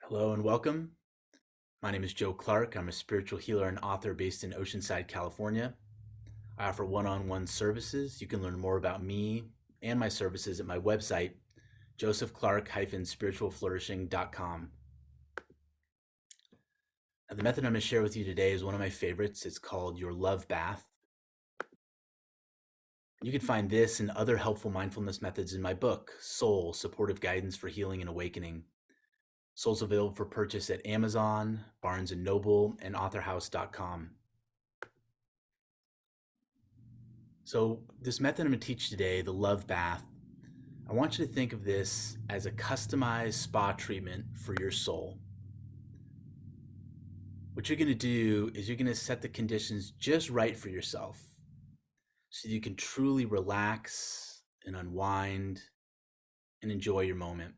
Hello and welcome. My name is Joe Clark. I'm a spiritual healer and author based in Oceanside, California. I offer one-on-one services. You can learn more about me and my services at my website, josephclark-spiritualflourishing.com. Now, the method I'm going to share with you today is one of my favorites. It's called your love bath. You can find this and other helpful mindfulness methods in my book, Soul, Supportive Guidance for Healing and Awakening. Soul's available for purchase at Amazon, Barnes & Noble, and authorhouse.com. So this method I'm going to teach today, the love bath, I want you to think of this as a customized spa treatment for your soul. What you're going to do is you're going to set the conditions just right for yourself so you can truly relax and unwind and enjoy your moment.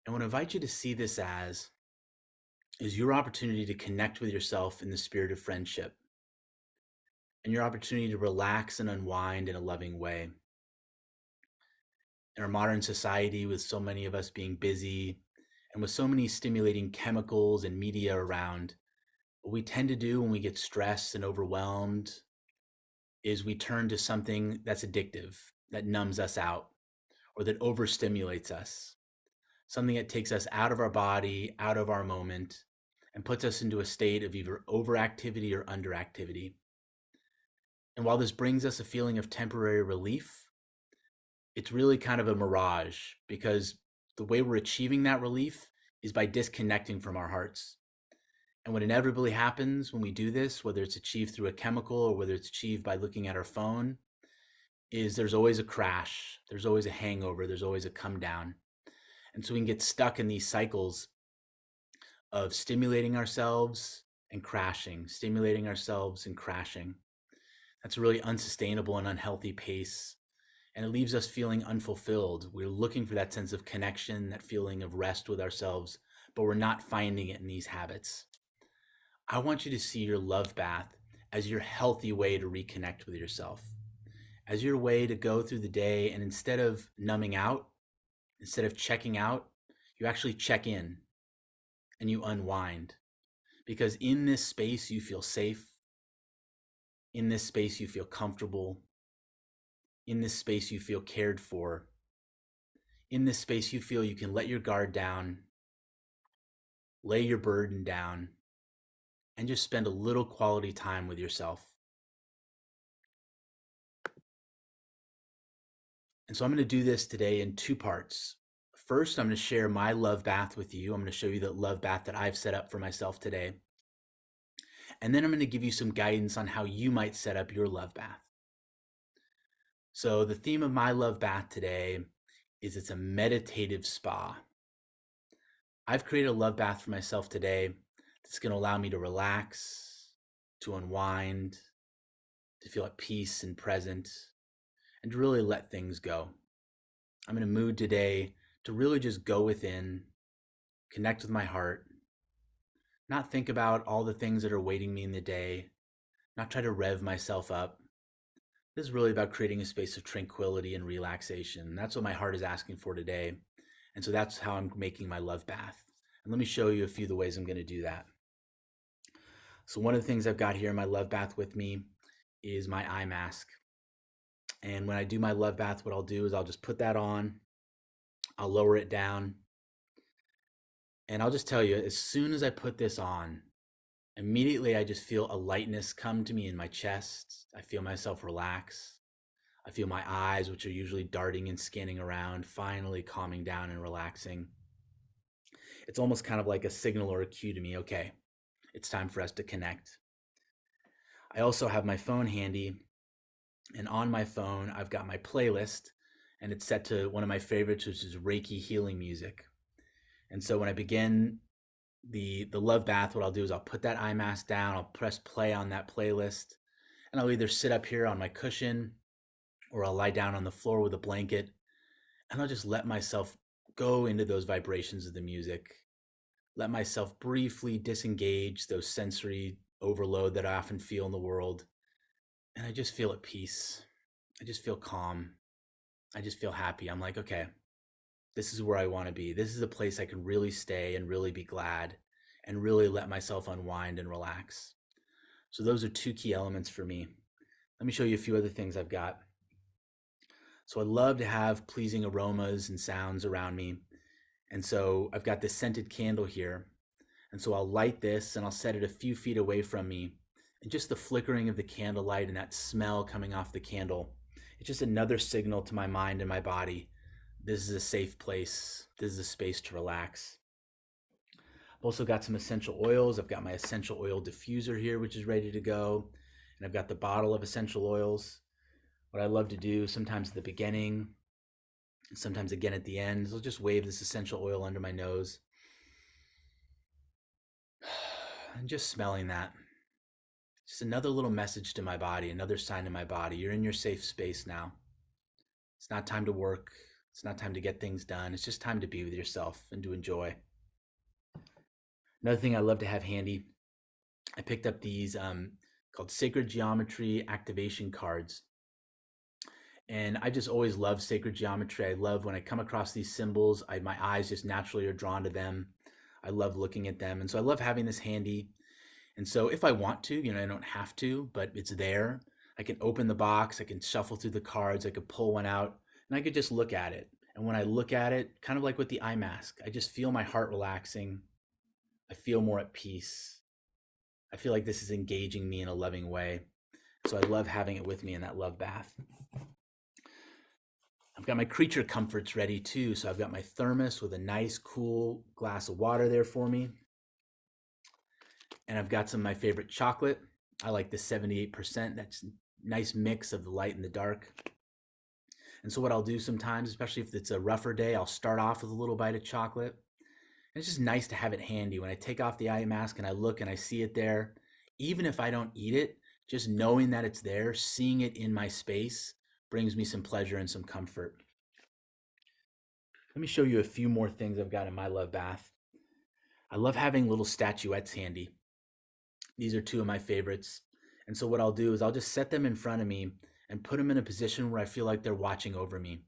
I want to invite you to see this as is your opportunity to connect with yourself in the spirit of friendship and your opportunity to relax and unwind in a loving way. In our modern society, with so many of us being busy and with so many stimulating chemicals and media around, what we tend to do when we get stressed and overwhelmed is we turn to something that's addictive, that numbs us out, or that overstimulates us, something that takes us out of our body, out of our moment, and puts us into a state of either overactivity or underactivity. And while this brings us a feeling of temporary relief, it's really kind of a mirage, because the way we're achieving that relief is by disconnecting from our hearts. And what inevitably happens when we do this, whether it's achieved through a chemical or whether it's achieved by looking at our phone, is there's always a crash, there's always a hangover, there's always a come down. And so we can get stuck in these cycles of stimulating ourselves and crashing, stimulating ourselves and crashing. That's a really unsustainable and unhealthy pace. And it leaves us feeling unfulfilled. We're looking for that sense of connection, that feeling of rest with ourselves, but we're not finding it in these habits. I want you to see your love bath as your healthy way to reconnect with yourself, as your way to go through the day, and instead of numbing out, instead of checking out, you actually check in and you unwind. Because in this space, you feel safe. In this space, you feel comfortable. In this space, you feel cared for. In this space, you feel you can let your guard down, lay your burden down, and just spend a little quality time with yourself. And so I'm going to do this today in two parts. First, I'm going to share my love bath with you. I'm going to show you the love bath that I've set up for myself today. And then I'm going to give you some guidance on how you might set up your love bath. So the theme of my love bath today is it's a meditative spa. I've created a love bath for myself today that's going to allow me to relax, to unwind, to feel at peace and present, and to really let things go. I'm in a mood today to really just go within, connect with my heart, not think about all the things that are waiting me in the day, not try to rev myself up. This is really about creating a space of tranquility and relaxation. That's what my heart is asking for today. And so that's how I'm making my love bath. And let me show you a few of the ways I'm going to do that. So one of the things I've got here in my love bath with me is my eye mask. And when I do my love bath, what I'll do is I'll just put that on. I'll lower it down. And I'll just tell you, as soon as I put this on, immediately I just feel a lightness come to me in my chest. I feel myself relax. I feel my eyes, which are usually darting and scanning around, finally calming down and relaxing. It's almost kind of like a signal or a cue to me, okay, it's time for us to connect. I also have my phone handy, and on my phone, I've got my playlist, and it's set to one of my favorites, which is Reiki healing music. And so when I begin the love bath, what I'll do is I'll put that eye mask down, I'll press play on that playlist, and I'll either sit up here on my cushion or I'll lie down on the floor with a blanket, and I'll just let myself go into those vibrations of the music. Let myself briefly disengage those sensory overload that I often feel in the world. And I just feel at peace. I just feel calm. I just feel happy. I'm like, okay, This is where I want to be. This is a place I can really stay and really be glad and really let myself unwind and relax. So those are two key elements for me. Let me show you a few other things I've got. So I love to have pleasing aromas and sounds around me. And so I've got this scented candle here. And so I'll light this and I'll set it a few feet away from me. And just the flickering of the candlelight and that smell coming off the candle, it's just another signal to my mind and my body. This is a safe place. This is a space to relax. I've also got some essential oils. I've got my essential oil diffuser here, which is ready to go. And I've got the bottle of essential oils. What I love to do sometimes at the beginning, and sometimes again at the end, is I'll just wave this essential oil under my nose. And just smelling that. Just another little message to my body, another sign to my body. You're in your safe space now. It's not time to work. It's not time to get things done. It's just time to be with yourself and to enjoy. Another thing I love to have handy, I picked up these called Sacred Geometry Activation Cards. And I just always love sacred geometry. I love when I come across these symbols, my eyes just naturally are drawn to them. I love looking at them. And so I love having this handy. And so if I want to, I don't have to, but it's there. I can open the box, I can shuffle through the cards, I could pull one out, and I could just look at it. And when I look at it, kind of like with the eye mask, I just feel my heart relaxing. I feel more at peace. I feel like this is engaging me in a loving way. So I love having it with me in that love bath. I've got my creature comforts ready too. So I've got my thermos with a nice cool glass of water there for me. And I've got some of my favorite chocolate. I like the 78%. That's a nice mix of the light and the dark. And so what I'll do sometimes, especially if it's a rougher day, I'll start off with a little bite of chocolate. And it's just nice to have it handy. When I take off the eye mask and I look and I see it there, even if I don't eat it, just knowing that it's there, seeing it in my space, brings me some pleasure and some comfort. Let me show you a few more things I've got in my love bath. I love having little statuettes handy. These are two of my favorites. And so what I'll do is I'll just set them in front of me and put them in a position where I feel like they're watching over me.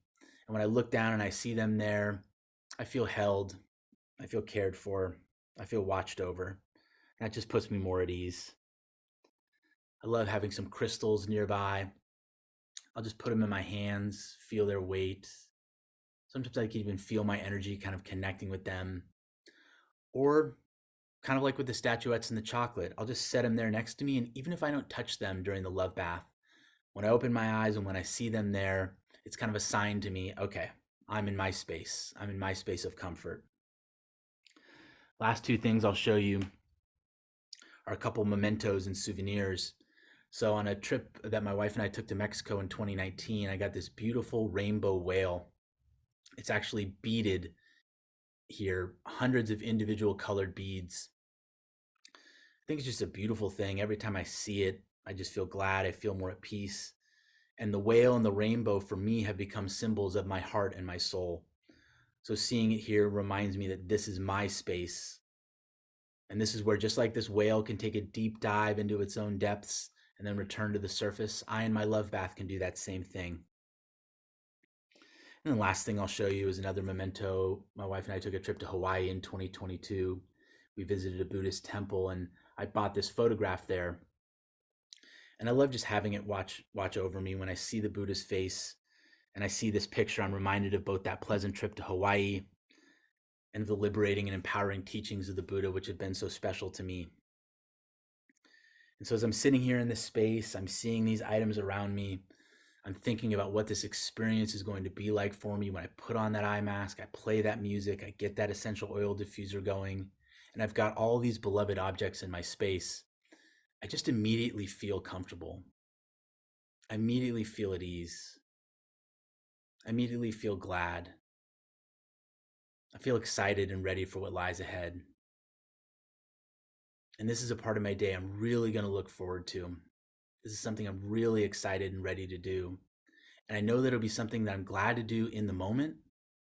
And when I look down and I see them there, I feel held, I feel cared for, I feel watched over. That just puts me more at ease. I love having some crystals nearby. I'll just put them in my hands, feel their weight. Sometimes I can even feel my energy kind of connecting with them. Or kind of like with the statuettes and the chocolate, I'll just set them there next to me. And even if I don't touch them during the love bath, when I open my eyes and when I see them there, it's kind of a sign to me, okay, I'm in my space. I'm in my space of comfort. Last two things I'll show you are a couple mementos and souvenirs. So on a trip that my wife and I took to Mexico in 2019, I got this beautiful rainbow whale. It's actually beaded here, hundreds of individual colored beads. I think it's just a beautiful thing. Every time I see it, I just feel glad. I feel more at peace. And the whale and the rainbow for me have become symbols of my heart and my soul. So seeing it here reminds me that this is my space. And this is where, just like this whale can take a deep dive into its own depths and then return to the surface, I in my love bath can do that same thing. And the last thing I'll show you is another memento. My wife and I took a trip to Hawaii in 2022. We visited a Buddhist temple and I bought this photograph there. And I love just having it watch over me. When I see the Buddha's face and I see this picture, I'm reminded of both that pleasant trip to Hawaii and the liberating and empowering teachings of the Buddha, which have been so special to me. And so as I'm sitting here in this space, I'm seeing these items around me. I'm thinking about what this experience is going to be like for me when I put on that eye mask, I play that music, I get that essential oil diffuser going, and I've got all these beloved objects in my space. I just immediately feel comfortable. I immediately feel at ease. I immediately feel glad. I feel excited and ready for what lies ahead. And this is a part of my day I'm really going to look forward to. This is something I'm really excited and ready to do. And I know that it'll be something that I'm glad to do in the moment.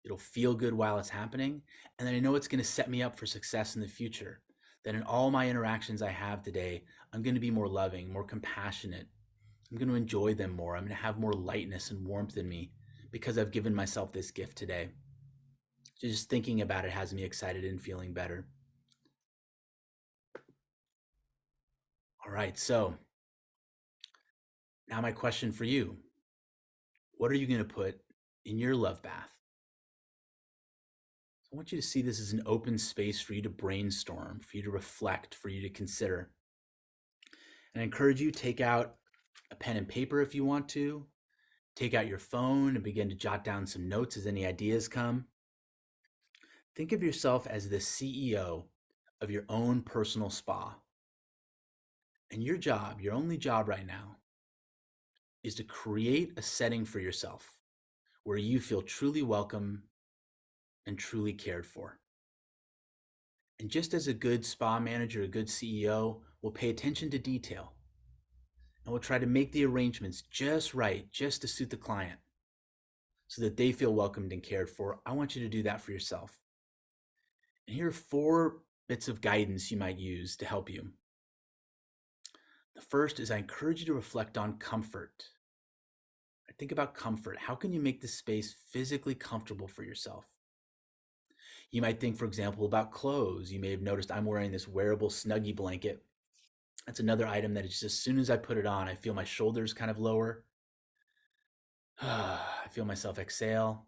It'll feel good while it's happening. And then I know it's going to set me up for success in the future. That in all my interactions I have today, I'm going to be more loving, more compassionate. I'm going to enjoy them more. I'm going to have more lightness and warmth in me because I've given myself this gift today. Just thinking about it has me excited and feeling better. All right, so now my question for you. What are you going to put in your love bath? I want you to see this as an open space for you to brainstorm, for you to reflect, for you to consider. And I encourage you, take out a pen and paper if you want to. Take out your phone and begin to jot down some notes as any ideas come. Think of yourself as the CEO of your own personal spa. And your job, your only job right now, is to create a setting for yourself where you feel truly welcome and truly cared for. And just as a good spa manager, a good CEO will pay attention to detail and will try to make the arrangements just right, just to suit the client so that they feel welcomed and cared for, I want you to do that for yourself. And here are 4 bits of guidance you might use to help you. The first is I encourage you to reflect on comfort. Think about comfort. How can you make this space physically comfortable for yourself? You might think, for example, about clothes. You may have noticed I'm wearing this wearable Snuggie blanket. That's another item that is just as soon as I put it on, I feel my shoulders kind of lower. I feel myself exhale.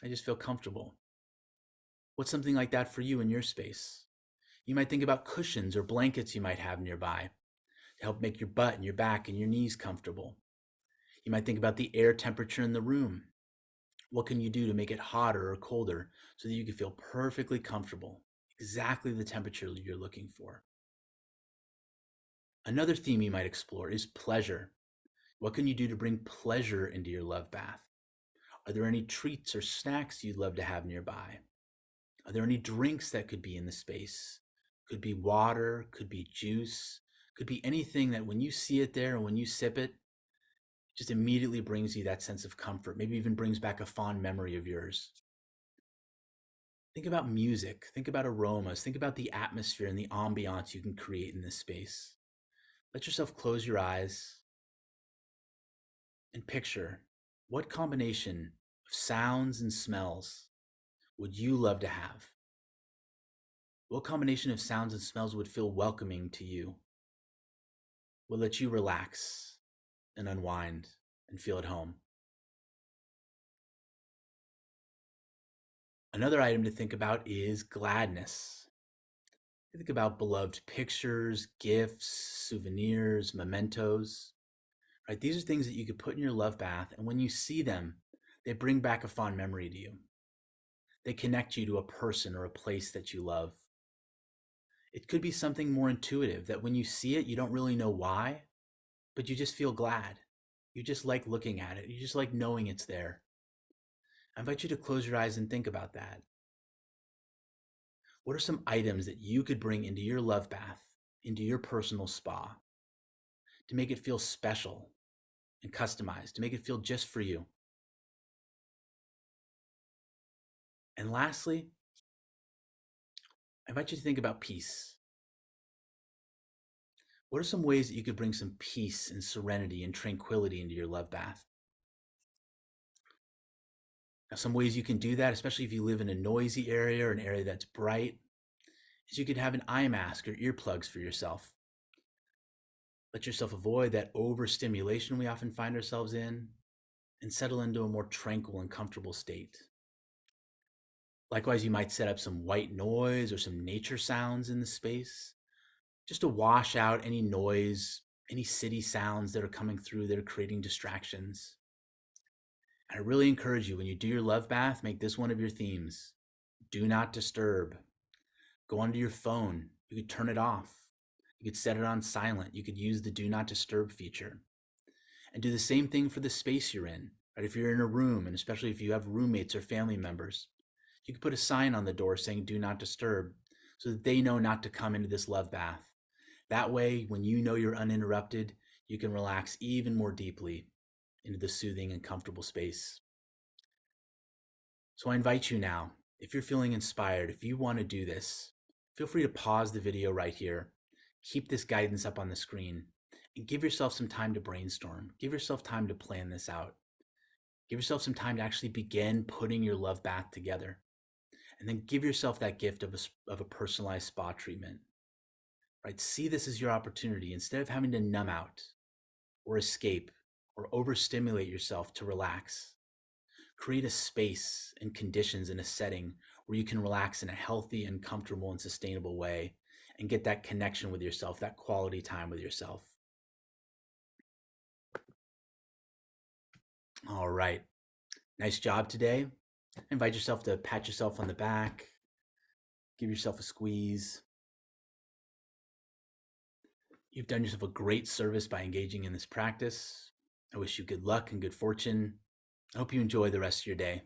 I just feel comfortable. What's something like that for you in your space? You might think about cushions or blankets you might have nearby to help make your butt and your back and your knees comfortable. You might think about the air temperature in the room. What can you do to make it hotter or colder so that you can feel perfectly comfortable, exactly the temperature you're looking for? Another theme you might explore is pleasure. What can you do to bring pleasure into your love bath? Are there any treats or snacks you'd love to have nearby? Are there any drinks that could be in the space? Could be water, could be juice, could be anything that when you see it there and when you sip it, just immediately brings you that sense of comfort, maybe even brings back a fond memory of yours. Think about music, think about aromas, think about the atmosphere and the ambiance you can create in this space. Let yourself close your eyes and picture what combination of sounds and smells would you love to have? What combination of sounds and smells would feel welcoming to you? Will let you relax and unwind and feel at home? Another item to think about is gladness. Think about beloved pictures, gifts, souvenirs, mementos. Right? These are things that you could put in your love bath, and when you see them, they bring back a fond memory to you. They connect you to a person or a place that you love. It could be something more intuitive that when you see it, you don't really know why, but you just feel glad. You just like looking at it. You just like knowing it's there. I invite you to close your eyes and think about that. What are some items that you could bring into your love bath, into your personal spa, to make it feel special and customized, to make it feel just for you? And lastly, I invite you to think about peace. What are some ways that you could bring some peace and serenity and tranquility into your love bath? Now, some ways you can do that, especially if you live in a noisy area or an area that's bright, is you could have an eye mask or earplugs for yourself. Let yourself avoid that overstimulation we often find ourselves in and settle into a more tranquil and comfortable state. Likewise, you might set up some white noise or some nature sounds in the space just to wash out any noise, any city sounds that are coming through that are creating distractions. And I really encourage you, when you do your love bath, make this one of your themes. Do not disturb. Go onto your phone. You could turn it off. You could set it on silent. You could use the do not disturb feature. And do the same thing for the space you're in. Right? If you're in a room, and especially if you have roommates or family members, you could put a sign on the door saying do not disturb so that they know not to come into this love bath. That way, when you know you're uninterrupted, you can relax even more deeply into the soothing and comfortable space. So I invite you now, if you're feeling inspired, if you want to do this, feel free to pause the video right here. Keep this guidance up on the screen and give yourself some time to brainstorm. Give yourself time to plan this out. Give yourself some time to actually begin putting your love bath together. And then give yourself that gift of a personalized spa treatment, right? See this as your opportunity. Instead of having to numb out or escape or overstimulate yourself to relax, create a space and conditions in a setting where you can relax in a healthy and comfortable and sustainable way and get that connection with yourself, that quality time with yourself. All right. Nice job today. Invite yourself to pat yourself on the back, give yourself a squeeze. You've done yourself a great service by engaging in this practice. I wish you good luck and good fortune. I hope you enjoy the rest of your day.